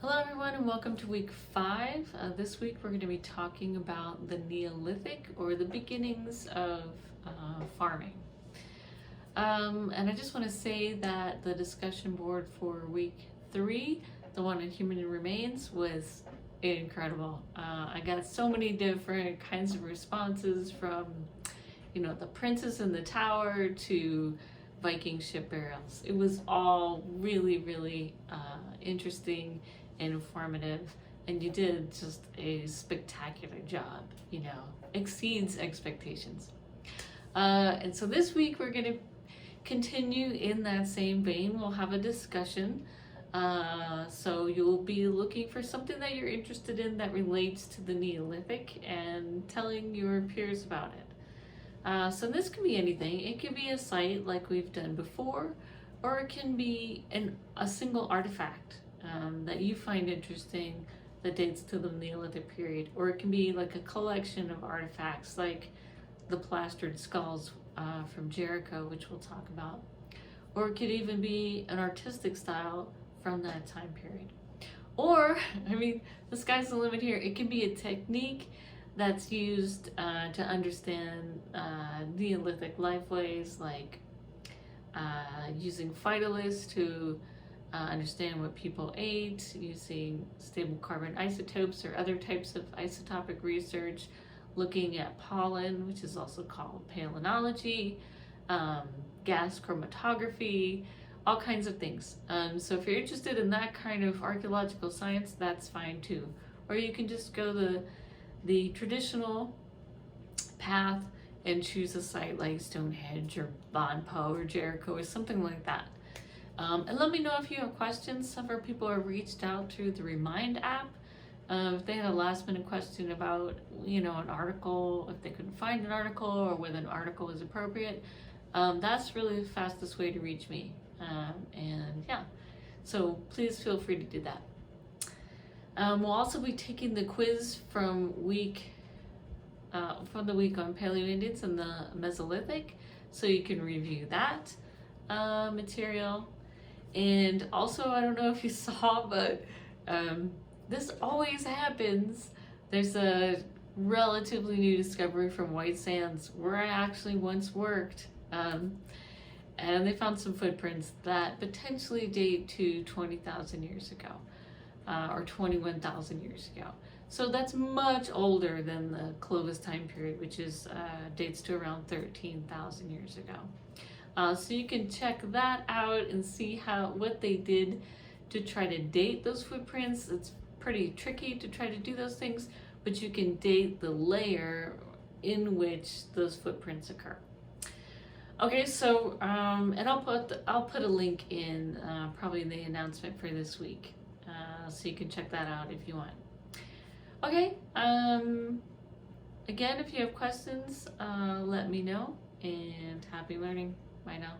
Hello everyone and welcome to week 5. This week we're going to be talking about the Neolithic or the beginnings of farming. And I just want to say that the discussion board for week 3, the one on human remains, was incredible. I got so many different kinds of responses from, the princess in the tower to Viking ship burials. It was all really interesting and informative, and you did just a spectacular job, exceeds expectations. And so this week we're going to continue in that same vein. We'll have a discussion. So you'll be looking for something that you're interested in that relates to the Neolithic and telling your peers about it. So this can be anything. It can be a site like we've done before, or it can be a single artifact that you find interesting that dates to the Neolithic period, or it can be like a collection of artifacts like the plastered skulls from Jericho, which we'll talk about, or it could even be an artistic style from that time period. Or, the sky's the limit here. It can be a technique that's used to understand Neolithic lifeways, like using phytoliths to understand what people ate, using stable carbon isotopes or other types of isotopic research, looking at pollen, which is also called palynology, gas chromatography, all kinds of things. So if you're interested in that kind of archaeological science, that's fine too. Or you can just go the traditional path and choose a site like Stonehenge or Bon Po or Jericho or something like that. And let me know if you have questions. Several people have reached out through the Remind app. If they had a last minute question about, an article, if they couldn't find an article or whether an article is appropriate, that's really the fastest way to reach me. So please feel free to do that. We'll also be taking the quiz from the week on Paleo-Indians and the Mesolithic, so you can review that material. And also, I don't know if you saw, but this always happens. There's a relatively new discovery from White Sands, where I actually once worked. And they found some footprints that potentially date to 20,000 years ago, or 21,000 years ago. So that's much older than the Clovis time period, which is dates to around 13,000 years ago. So you can check that out and see what they did to try to date those footprints. It's pretty tricky to try to do those things, but you can date the layer in which those footprints occur. Okay, so and I'll put a link in probably in the announcement for this week, so you can check that out if you want. Okay, again, if you have questions, let me know, and happy learning. Bye now.